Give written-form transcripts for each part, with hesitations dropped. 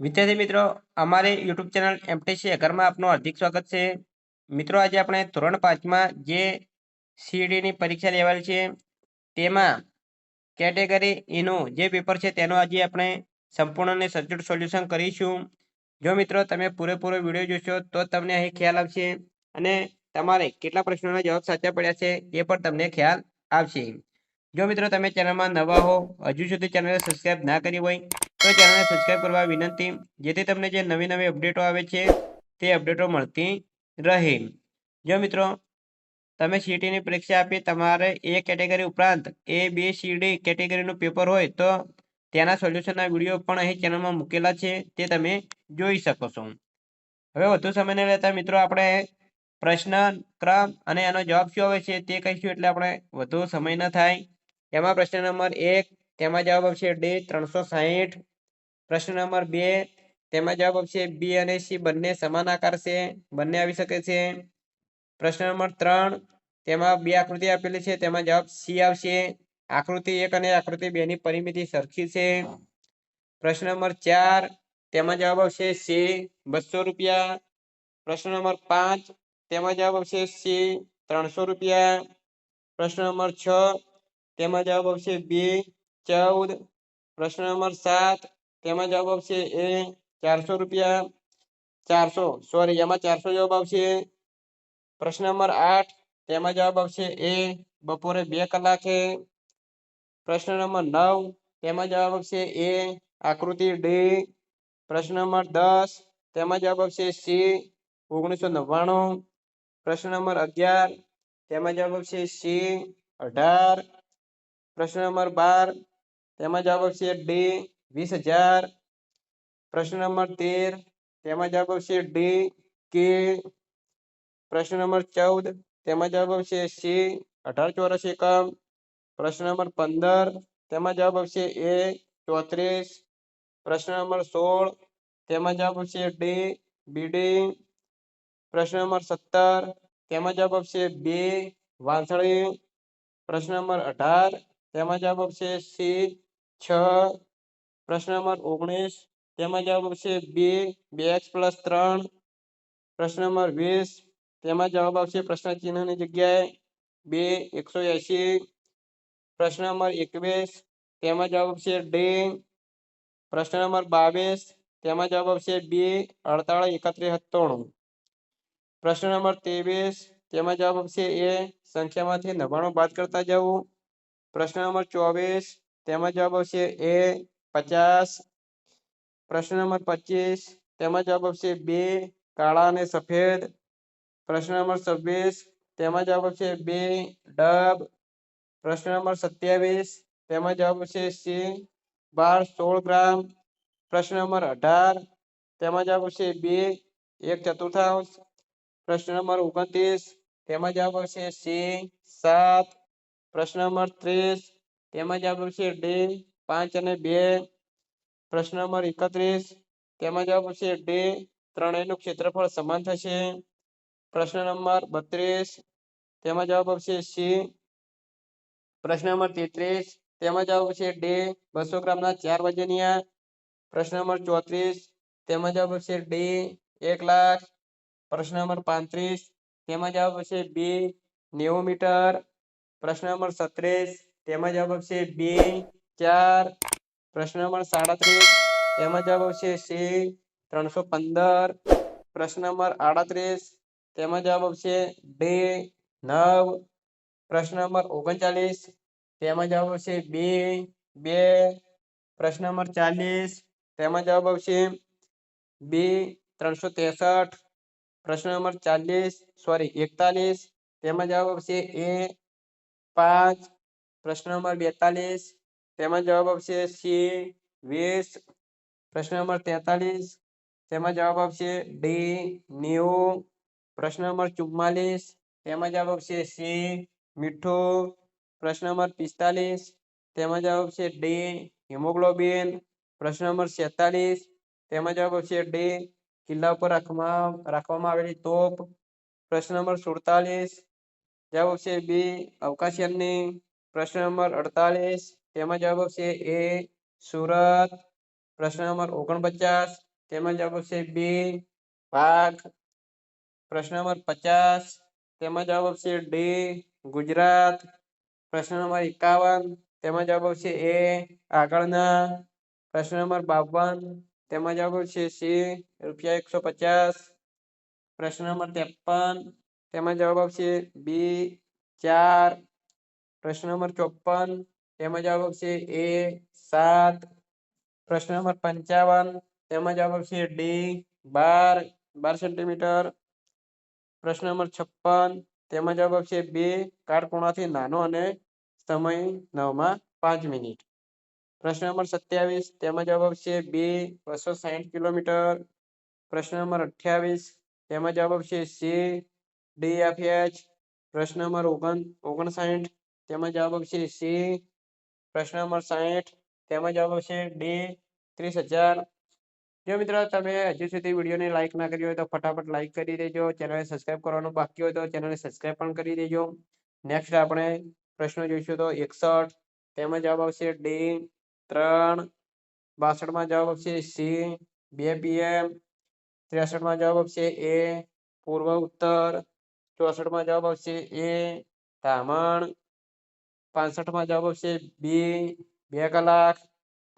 વિદ્યાર્થી મિત્રો, અમારી યુટ્યુબ ચેનલ એમટીસી એગરમાં આપનું હાર્દિક સ્વાગત છે. મિત્રો, આજે આપણે ધોરણ 5માં જે સીઈડીની પરીક્ષા લેવાલી છે તેમાં કેટેગરી ઈનું જે પેપર છે તેનો આજે આપણે સંપૂર્ણ અને સચોટ સોલ્યુશન કરીશું. જો મિત્રો તમે પૂરેપૂરો વિડીયો જોશો તો તમને અહીં ખ્યાલ આવશે અને તમારે કેટલા પ્રશ્નોના જવાબ સાચા પડ્યા છે એ પણ તમને ખ્યાલ આવશે. જો મિત્રો તમે ચેનલમાં નવા હો, હજુ સુધી ચેનલને સબસ્ક્રાઇબ ના કરી હોય તો ચેનલને સબસ્ક્રાઇબ કરવા વિનંતી, જેથી તમને જે નવી નવી અપડેટો આવે છે તે અપડેટો મળતી રહે. જો મિત્રો તમે સીઈટીની પરીક્ષા આપી, તમારે એ કેટેગરી ઉપરાંત એ બી સી ડી કેટેગરીનું પેપર હોય તો તેના સોલ્યુશનના વિડીયો પણ અહીં ચેનલમાં મૂકેલા છે, તે તમે જોઈ શકો છો. હવે વધુ સમય ન લેતા મિત્રો આપણે પ્રશ્ન ક્રમ અને એનો જવાબ શું આવે છે તે કહીશું, એટલે આપણે વધુ સમય ન થાય. એમાં પ્રશ્ન નંબર 1, તેમાં જવાબ આવશે ડી 360. પ્રશ્ન નંબર 2, તેમાં જવાબ આવશે બી અને સી બંને સમાન આકાર છે, બંને આવી શકે છે. પ્રશ્ન નંબર 3, તેમાં બે આકૃતિ આપેલી છે, તેમાં જવાબ સી આવશે. આકૃતિ 1 અને આકૃતિ 2 ની પરિમિતિ સરખી છે. પ્રશ્ન નંબર 4, તેમાં જવાબ આવશે સી 200 રૂપિયા. પ્રશ્ન નંબર 5, તેમાં જવાબ આવશે સી 300 રૂપિયા. પ્રશ્ન નંબર 6, તેમાં જવાબ આવશે બી 14. પ્રશ્ન નંબર 7, તેમાં જવાબ આવશે એ 400 રૂપિયા. 400 એમાં 400 જવાબ આવશે. પ્રશ્ન નંબર 8, તેમાં જવાબ આવશે એ બપોરે 2 કલાકે. પ્રશ્ન નંબર 9, તેમાં જવાબ આવશે એ આકૃતિ ડી. પ્રશ્ન નંબર 10, તેમાં જવાબ આવશે સી 1999. પ્રશ્ન નંબર 11, તેમાં જવાબ આવશે સી 18. પ્રશ્ન નંબર 12, તેમાં જવાબ આવશે ડી 20,000. પ્રશ્ન નંબર 13, તેમાં જવાબ આવશે ડી કે. પ્રશ્ન નંબર 14, તેમાં જવાબ આવશે સી 18 ચોરસ એકમ. પ્રશ્ન નંબર 15, તેમાં જવાબ આવશે એ 34. પ્રશ્ન નંબર 16, તેમાં જવાબ આવશે ડી બીડી. પ્રશ્ન નંબર 17, તેમાં જવાબ આવશે બી વાંસળી. પ્રશ્ન નંબર 18, તેમાં જવાબ આવશે સી 6. પ્રશ્ન નંબર 19, તેમાં જવાબ આવશે બી 2x+3. પ્રશ્ન નંબર 20, તેમાં જવાબ આવશે પ્રશ્ન ચિહ્નની જગ્યાએ 2 180. પ્રશ્ન નંબર 21, તેમાં જવાબ આવશે ડી. પ્રશ્ન નંબર 22, તેમાં જવાબ આવશે બી 48 31 97. પ્રશ્ન નંબર 23, તેમાં જવાબ આવશે એ સંખ્યામાંથી 99 બાદ કરતા જવું. પ્રશ્ન નંબર 24, તેમાં જવાબ આવશે એ 50. પ્રશ્ન નંબર 25, તેમાં જવાબ આવશે બે કાળા અને સફેદ. પ્રશ્ન નંબર 26, તેમાં જવાબ આવશે બે ડબ. પ્રશ્ન નંબર 27, તેમાં જવાબ આવશે સી 12 16 ગ્રામ. પ્રશ્ન નંબર 18, તેમાં જવાબ આવશે બે 1/4. પ્રશ્ન નંબર 29, તેમાં જવાબ આવશે સી 7. પ્રશ્ન નંબર 30, તેમાં જવાબ આવશે ડી 5 અને 2. પ્રશ્ન નંબર 31, તેમાં જવાબ આવશે ડી ત્રણેયનું ક્ષેત્રફળ સમાન થશે. પ્રશ્ન નંબર 32, તેમાં જવાબ આવશે સી. પ્રશ્ન નંબર 33, તેમાં જવાબ આવશે ડી 200 ગ્રામના 4 વજનિયા. પ્રશ્ન નંબર 34, તેમાં જવાબ આવશે ડી 1 લાખ. પ્રશ્ન નંબર 35, તેમાં જવાબ આવશે બી 90 મીટર. પ્રશ્ન નંબર 36, તેમાં જવાબ આવશે બી 4. પ્રશ્ન નંબર 37, તેમાં જવાબ આવશે સી 315. પ્રશ્ન નંબર 38, તેમાં જવાબ આવશે ડી 9. પ્રશ્ન નંબર 39, તેમાં જવાબ આવશે બી 2. પ્રશ્ન નંબર 40, તેમાં જવાબ આવશે બી 363. પ્રશ્ન નંબર 41, તેમાં જવાબ આવશે એ 5. પ્રશ્ન નંબર 42, તેમાં જવાબ આવશે સી 20. પ્રશ્ન નંબર 43, તેમાં જવાબ આવશે ડી 90. પ્રશ્ન નંબર 44, તેમાં જવાબ આવશે સી મીઠું. પ્રશ્ન નંબર 45, તેમાં જવાબ આવશે ડી હિમોગ્લોબિન. પ્રશ્ન નંબર 46, તેમાં જવાબ આવશે ડી કિલ્લા ઉપર રાખવામાં આવેલી તોપ. પ્રશ્ન નંબર 47, જવાબ આવશે બી અવકાશયાનની. પ્રશ્ન નંબર 48, તેમાં જવાબ આવશે એ સુરત. પ્રશ્ન નંબર 49 તેમાં જવાબ આવશે બી વાઘ. પ્રશ્ન નંબર 50 તેમાં જવાબ આવશે ડી ગુજરાત. પ્રશ્ન નંબર 51 તેમાં જવાબ આવશે એ આગળના. પ્રશ્ન નંબર 52 તેમાં જવાબ આવશે સી ₹150. પ્રશ્ન નંબર 53 તેમાં જવાબ આવશે બી 4. પ્રશ્ન નંબર 54 તેમાં જવાબ આવશે એ 7. પ્રશ્ન નંબર 55 તેમાં જવાબ આવશે ડી 12 સેન્ટીમીટર. પ્રશ્ન નંબર 56 તેમાં જવાબ આવશે બે કાટખૂણાથી નાનો અને સમય 9 માં 5 મિનિટ. પ્રશ્ન નંબર 27 તેમાં જવાબ આવશે બી 260 કિલોમીટર. પ્રશ્ન નંબર 28 તેમાં જવાબ આવશે સી DFH. પ્રશ્ન નંબર 59 તેમાં જવાબ આવશે સી. પ્રશ્ન નંબર 60 તેમાં જવાબ આવશે ડી 30,000. જો મિત્રો તમે હજુ સુધી વિડીયોને લાઇક ના કરી હોય તો ફટાફટ લાઇક કરી દેજો. ચેનલને સબસ્ક્રાઇબ કરવાનું બાકી હોય તો ચેનલને સબસ્ક્રાઇબ પણ કરી દેજો. નેક્સ્ટ આપણે પ્રશ્નો જોઈશું તો 61 તેમાં જવાબ આવશે ડી 3. 62માં જવાબ આવશે સી 2 PM. 63માં જવાબ આવશે એ પૂર્વ ઉત્તર. 64માં જવાબ આવશે એ ધામણ. 65માં જવાબ આવશે બી 2 કલાક.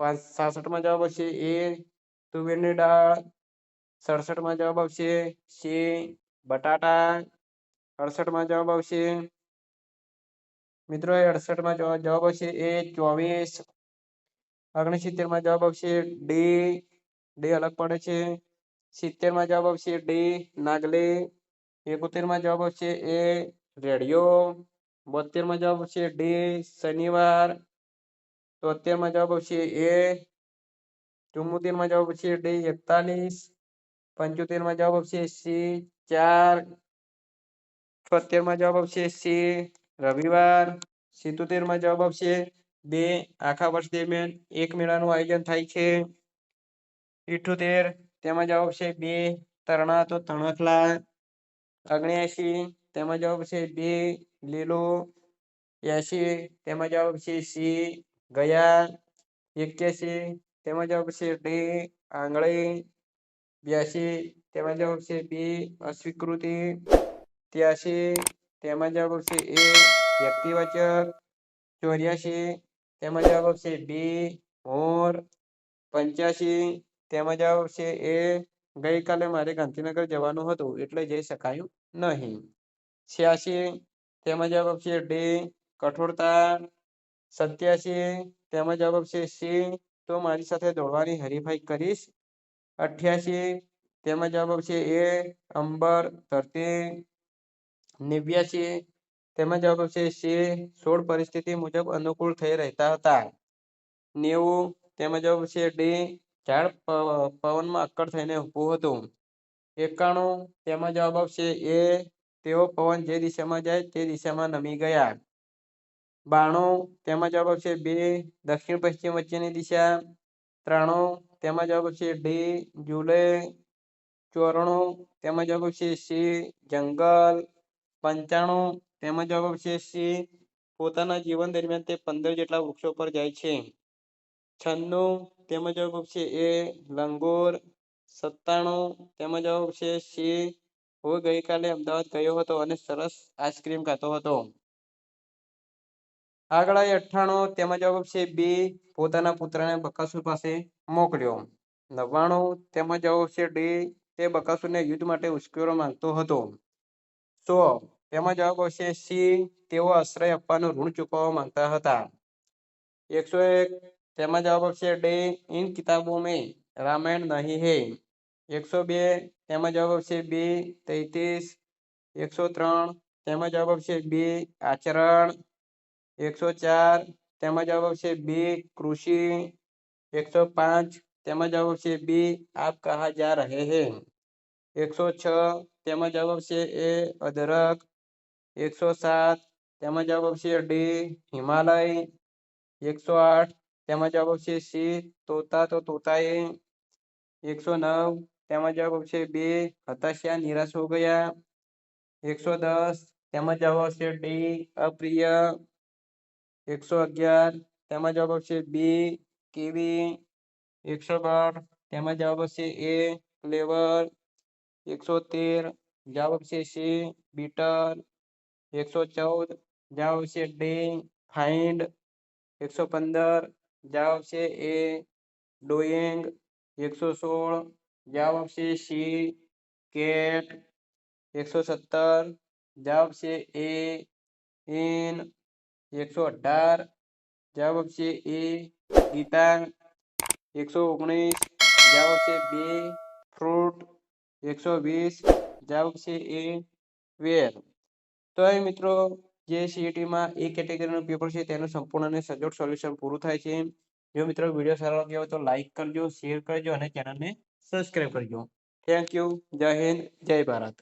66માં જવાબ આવશે એ તુવેરની દાળ. 67માં જવાબ આવશે સી બટાટા. 68માં જવાબ આવશે મિત્રો 68માં જવાબ આવશે એ 24. 69માં જવાબ આવશે ડી અલગ પડે છે. 70માં જવાબ આવશે ડી નાગલી. 71માં જવાબ આવશે એ રેડિયો. 72માં જવાબ આવશે ડી શનિવાર. 73માં જવાબ આવશે એ 74માં જવાબ આવશે ડી 41. 75માં જવાબ આવશે સી 4. 76માં જવાબ આવશે સી રવિવાર. 77માં જવાબ આવશે બે આખા વર્ષ દરમિયાન એક મેળાનું આયોજન થાય છે. 78 તેમાં જવાબ આવશે બે તરણા તો તણખલા. 79 તેમાં જવાબ આવશે બે લીલો. 80 તેમાં જવાબ આવશે સી ગયા. 81 તેમાં જવાબ આવશે ડી આંગળી. 82 તેમાં જવાબ આવશે બી અસ્વીકૃતિ. 83 તેમાં જવાબ આવશે એ વ્યક્તિવાચક. 84 તેમાં જવાબ આવશે બી મોર. 85 તેમાં જવાબ આવશે એ ગઈકાલે મારે ગાંધીનગર જવાનું હતું એટલે જઈ શકાયું નહીં. 86 તેમાં જવાબ આવશે ડી કઠોરતા. 87 તેમાં જવાબ આવશે સી તો મારી સાથે દોડવાની હરીફાઈ કરીશ. 88 તેમાં જવાબ આવશે એ અંબર ધરતી. 89 તેમાં જવાબ આવશે સી છોડ પરિસ્થિતિ મુજબ અનુકૂળ થઈ રહેતા હતા. 90 તેમાં જવાબ આવશે ડી ઝાડ પવનમાં અક્કડ થઈને ઊભું હતું. 91 તેમાં જવાબ આવશે એ તેઓ પવન જે દિશામાં જાય તે દિશામાં નમી ગયા. 92 તેમાં જવાબ આવશે બે દક્ષિણ પશ્ચિમ વચ્ચેની દિશા. 93 તેમાં જવાબ આવશે ડી જુલાઈ. 94 તેમાં જવાબ આવશે સી જંગલ. 95 તેમાં જવાબ આવશે સી પોતાના જીવન દરમિયાન તે 15 જેટલા વૃક્ષો પર જાય છે. 96 તેમાં જવાબ આવશે એ લંગોર. 97 તેમાં જવાબ આવશે સી હું ગઈકાલે અમદાવાદ ગયો હતો અને સરસ આઈસ્ક્રીમ ખાતો હતો. આગળ 98 તેમાં જવાબ આવશે બી પોતાના પુત્રને બકાસુર પાસે મોકલ્યો. 99 તેમાં જવાબ આવશે ડી તે બકાસુરને યુદ્ધ માટે ઉશ્કેરવા માંગતો હતો. 100 તેમાં જવાબ આવશે સી તેઓ આશ્રય આપવાનું ઋણ ચૂકવવા માંગતા હતા. 101 તેમાં જવાબ આવશે ડી इन किताबों में रामायण नहीं है. 102 તેમાં જવાબ આવશે બી 33. 103 તેમાં જવાબ આવશે બી આચરણ. 104 તેમાં જવાબ આવશે બી કૃષિ. 105 તેમાં જવાબ આવશે બી આપ કહા જા રહે हैं. 106 તેમાં જવાબ આવશે એ અદરક. 107 તેમાં જવાબ આવશે ડી હિમાલય. 108 તેમાં જવાબ આવશે સી તોતા તો તોતાએ. 109 તેમાં જવાબ આવશે બે હતાશા નિરાશ હો ગયા. 110 તેમાં જવાબ આવશે ડી અપ્રિય. 111 તેમાં જવાબ આવશે બી કીવી. 112 તેમાં જવાબ આવશે એ ક્લેવર. 113 જવાબ આવશે સી બીટલ. 114 જવાબ આવશે ડી ફાઇન્ડ. 115 જવાબ આવશે એ ડોઈંગ. 116 જવાબ આવશે સી કેટ. 117 જવાબ આવશે એ ઇન. 118 જવાબ આવશે એ ગીતા. 119 જવાબ આવશે બી ફ્રૂટ. 120 જવાબ આવશે એ વેર. તો એ મિત્રો જે સીઈટીમાં એ કેટેગરીનું પેપર છે તેનું સંપૂર્ણ અને સચોટ સોલ્યુશન પૂરું થાય છે. જો મિત્રો વિડીયો સારો લાગ્યો હોય તો લાઈક કરજો, શેર કરજો અને ચેનલને સબસ્ક્રાઈબ કરજો. Thank you. જય હિન્દ, જય ભારત.